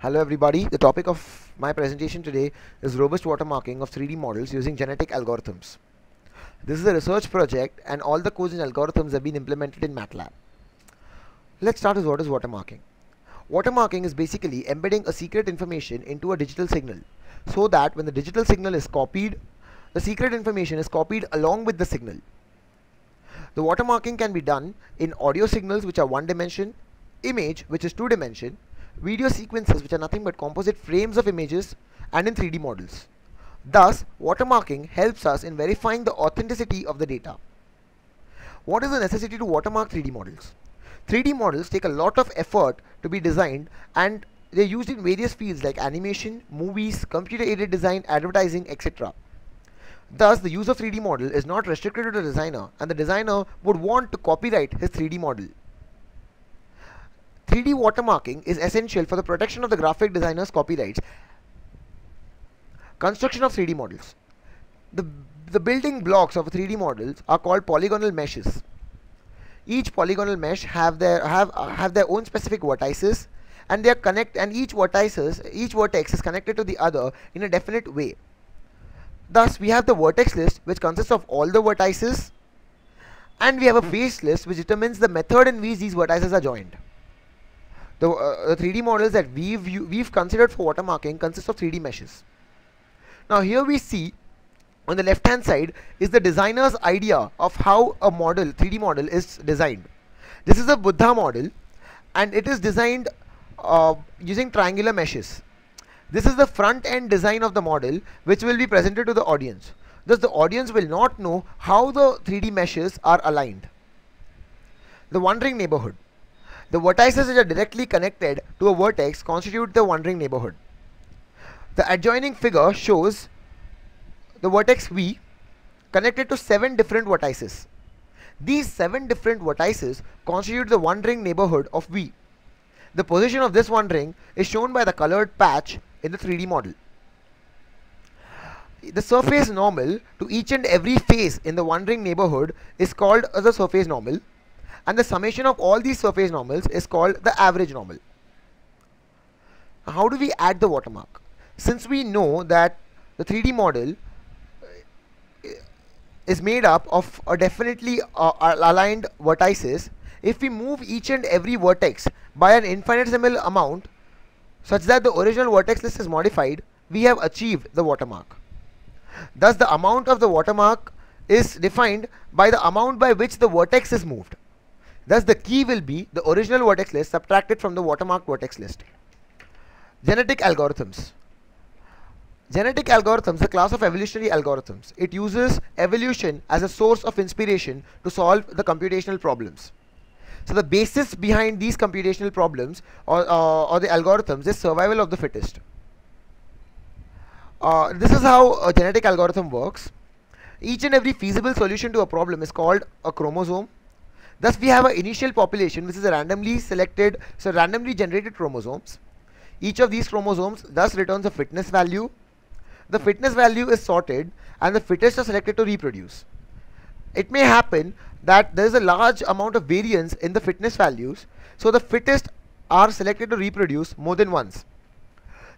Hello everybody, the topic of my presentation today is robust watermarking of 3D models using genetic algorithms. This is a research project and all the codes and algorithms have been implemented in MATLAB. Let's start with what is watermarking. Watermarking is basically embedding a secret information into a digital signal so that when the digital signal is copied, the secret information is copied along with the signal. The watermarking can be done in audio signals which are one dimension, image which is two dimension, video sequences which are nothing but composite frames of images, and in 3D models. Thus, watermarking helps us in verifying the authenticity of the data. What is the necessity to watermark 3D models? 3D models take a lot of effort to be designed and they are used in various fields like animation, movies, computer-aided design, advertising, etc. Thus, the use of 3D model is not restricted to the designer, and the designer would want to copyright his 3D model. 3D watermarking is essential for the protection of the graphic designer's copyrights. Construction of 3D models. The building blocks of 3D models are called polygonal meshes. Each polygonal mesh have their own specific vertices, and each vertex is connected to the other in a definite way. Thus, we have the vertex list which consists of all the vertices, and we have a face list which determines the method in which these vertices are joined. The 3D models that we've considered for watermarking consist of 3D meshes. Now here we see on the left hand side is the designer's idea of how a 3D model is designed. This is a Buddha model and it is designed using triangular meshes. This is the front end design of the model which will be presented to the audience. Thus the audience will not know how the 3D meshes are aligned. The one-ring neighborhood. The vertices which are directly connected to a vertex constitute the one-ring neighborhood. The adjoining figure shows the vertex V connected to 7 different vertices. These 7 different vertices constitute the one-ring neighborhood of V. The position of this one ring is shown by the colored patch in the 3D model. The surface normal to each and every face in the one-ring neighborhood is called the surface normal, and the summation of all these surface normals is called the average normal. How do we add the watermark? Since we know that the 3D model is made up of a definitely aligned vertices, if we move each and every vertex by an infinitesimal amount such that the original vertex list is modified, we have achieved the watermark. Thus the amount of the watermark is defined by the amount by which the vertex is moved. Thus the key will be the original vertex list subtracted from the watermark vertex list. Genetic algorithms. Genetic algorithms is a class of evolutionary algorithms. It uses evolution as a source of inspiration to solve the computational problems. So the basis behind these computational problems or the algorithms is survival of the fittest. This is how a genetic algorithm works. Each and every feasible solution to a problem is called a chromosome. Thus we have an initial population which is a randomly generated chromosomes. Each of these chromosomes thus returns a fitness value. The fitness value is sorted and the fittest are selected to reproduce. It may happen that there is a large amount of variance in the fitness values, so the fittest are selected to reproduce more than once.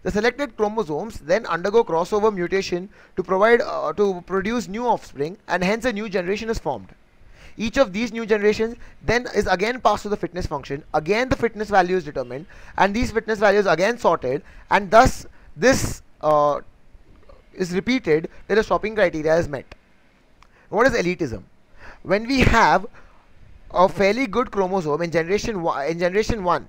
The selected chromosomes then undergo crossover mutation to produce new offspring, and hence a new generation is formed. Each of these new generations then is again passed to the fitness function, again the fitness value is determined, and these fitness values again sorted, and thus this is repeated till the stopping criteria is met. What is elitism? When we have a fairly good chromosome in generation 1,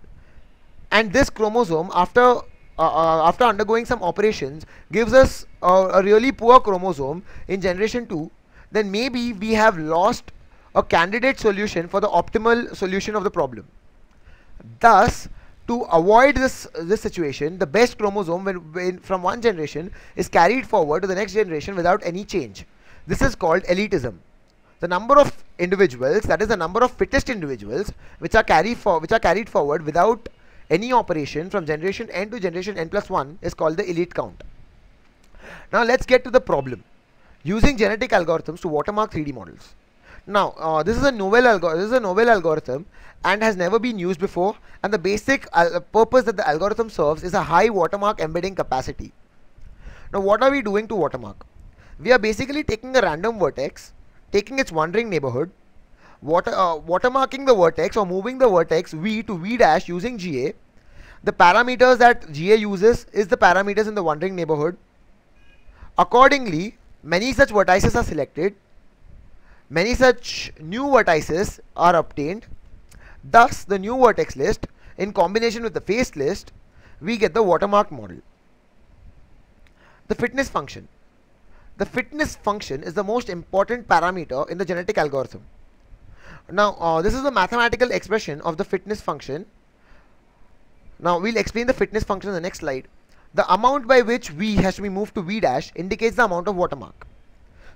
and this chromosome after undergoing some operations gives us a really poor chromosome in generation 2, then maybe we have lost a candidate solution for the optimal solution of the problem. Thus, to avoid this situation, the best chromosome from one generation is carried forward to the next generation without any change. This is called elitism. The number of individuals, that is the number of fittest individuals which are carried forward without any operation from generation n to generation n+1 is called the elite count. Now let's get to the problem. Using genetic algorithms to watermark 3D models. Now, this is a novel algorithm and has never been used before, and the basic purpose that the algorithm serves is a high watermark embedding capacity. Now, what are we doing to watermark? We are basically taking a random vertex, taking its wandering neighborhood, watermarking the vertex or moving the vertex v to v dash using GA. The parameters that GA uses is the parameters in the wandering neighborhood. Accordingly, many such vertices are selected. Many such new vertices are obtained. Thus, the new vertex list, in combination with the face list, we get the watermark model. The fitness function. The fitness function is the most important parameter in the genetic algorithm. Now, this is the mathematical expression of the fitness function. Now, we'll explain the fitness function in the next slide. The amount by which v has to be moved to v dash indicates the amount of watermark.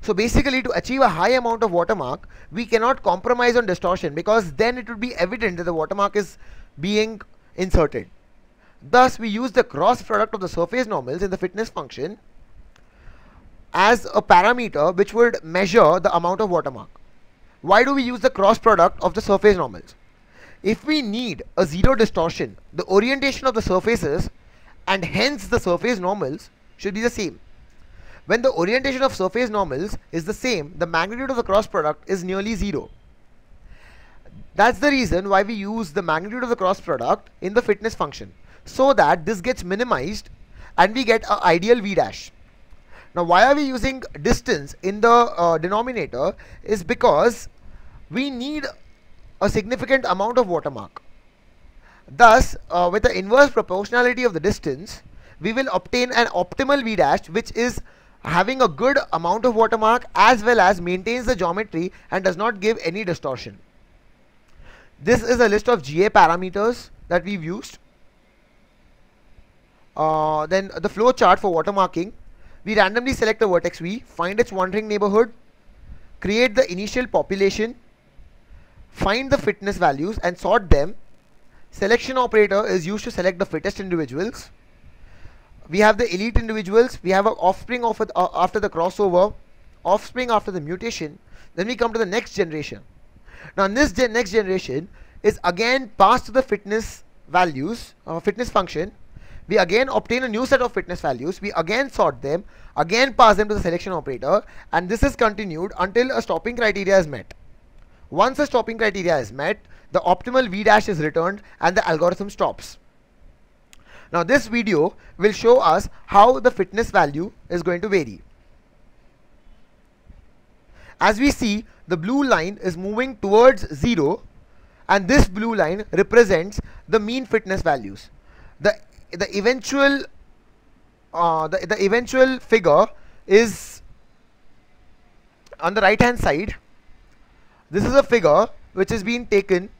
So basically, to achieve a high amount of watermark, we cannot compromise on distortion, because then it would be evident that the watermark is being inserted. Thus, we use the cross product of the surface normals in the fitness function as a parameter which would measure the amount of watermark. Why do we use the cross product of the surface normals? If we need a zero distortion, the orientation of the surfaces and hence the surface normals should be the same. When the orientation of surface normals is the same, the magnitude of the cross product is nearly zero. That's the reason why we use the magnitude of the cross product in the fitness function, so that this gets minimized and we get an ideal v dash. Now, why are we using distance in the denominator is because we need a significant amount of watermark. Thus, with the inverse proportionality of the distance, we will obtain an optimal v dash which is having a good amount of watermark as well as maintains the geometry and does not give any distortion. This is a list of GA parameters that we've used. Then the flow chart for watermarking. We randomly select a vertex v, find its wandering neighborhood, create the initial population, find the fitness values and sort them. Selection operator is used to select the fittest individuals. We have the elite individuals, we have an offspring of after the crossover, offspring after the mutation, then we come to the next generation. Now, this next generation is again passed to the fitness values, fitness function. We again obtain a new set of fitness values, we again sort them, again pass them to the selection operator, and this is continued until a stopping criteria is met. Once a stopping criteria is met, the optimal v dash is returned and the algorithm stops. Now, this video will show us how the fitness value is going to vary. As we see, the blue line is moving towards 0 and this blue line represents the mean fitness values. The eventual figure is on the right hand side. This is a figure which is being taken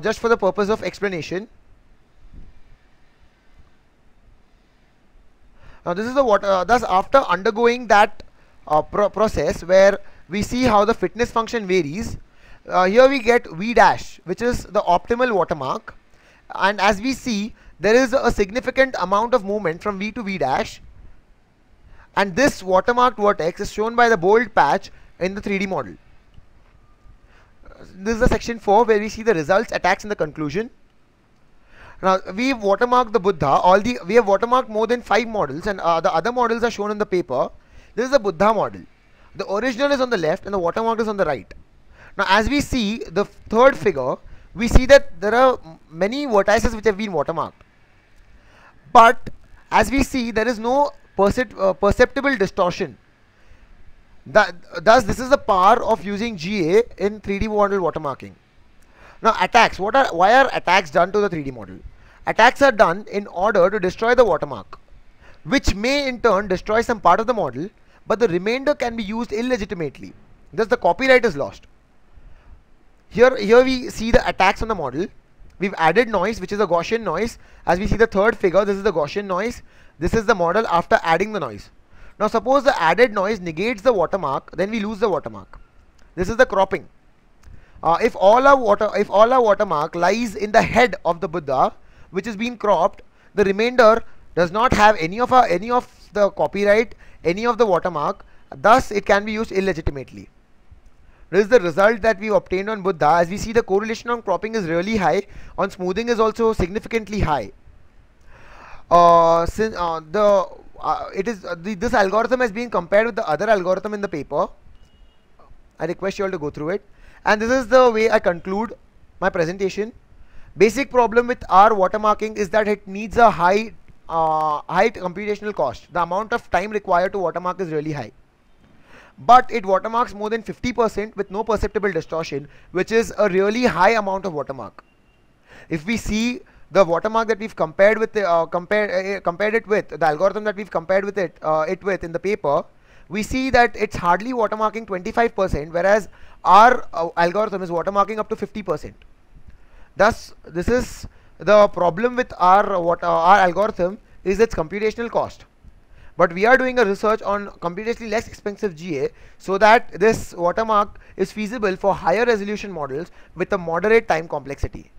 just for the purpose of explanation. Now, this is the thus after undergoing that process where we see how the fitness function varies, here we get v dash, which is the optimal watermark, and as we see, there is a significant amount of movement from v to v dash, and this watermarked vertex is shown by the bold patch in the 3D model. This is the section 4 where we see the results, attacks and the conclusion. Now, we've watermarked the Buddha. We have watermarked more than 5 models, and the other models are shown in the paper. This is the Buddha model. The original is on the left and the watermark is on the right. Now, as we see the third figure, we see that there are many vertices which have been watermarked. But as we see, there is no perceptible distortion. Thus, this is the power of using GA in 3D model watermarking. Now, attacks. Why are attacks done to the 3D model? Attacks are done in order to destroy the watermark, which may in turn destroy some part of the model, but the remainder can be used illegitimately. Thus, the copyright is lost. Here we see the attacks on the model. We've added noise, which is a Gaussian noise. As we see the third figure, this is the Gaussian noise. This is the model after adding the noise. Now, suppose the added noise negates the watermark, then we lose the watermark. This is the cropping. If all our watermark lies in the head of the Buddha, which is being cropped, the remainder does not have any of the copyright, any of the watermark. Thus, it can be used illegitimately. This is the result that we obtained on Buddha. As we see, the correlation on cropping is really high, on smoothing is also significantly high. Since this algorithm has been compared with the other algorithm in the paper. I request you all to go through it, and this is the way I conclude my presentation. Basic problem with our watermarking is that it needs a high computational cost. The amount of time required to watermark is really high, but it watermarks more than 50% with no perceptible distortion, which is a really high amount of watermark. If we see the watermark that we've compared with the, compared it with the algorithm that we've compared with it with in the paper, we see that it's hardly watermarking 25%, whereas our algorithm is watermarking up to 50%. Thus, this is the problem with our algorithm, is its computational cost. But we are doing a research on computationally less expensive GA, so that this watermark is feasible for higher resolution models with a moderate time complexity.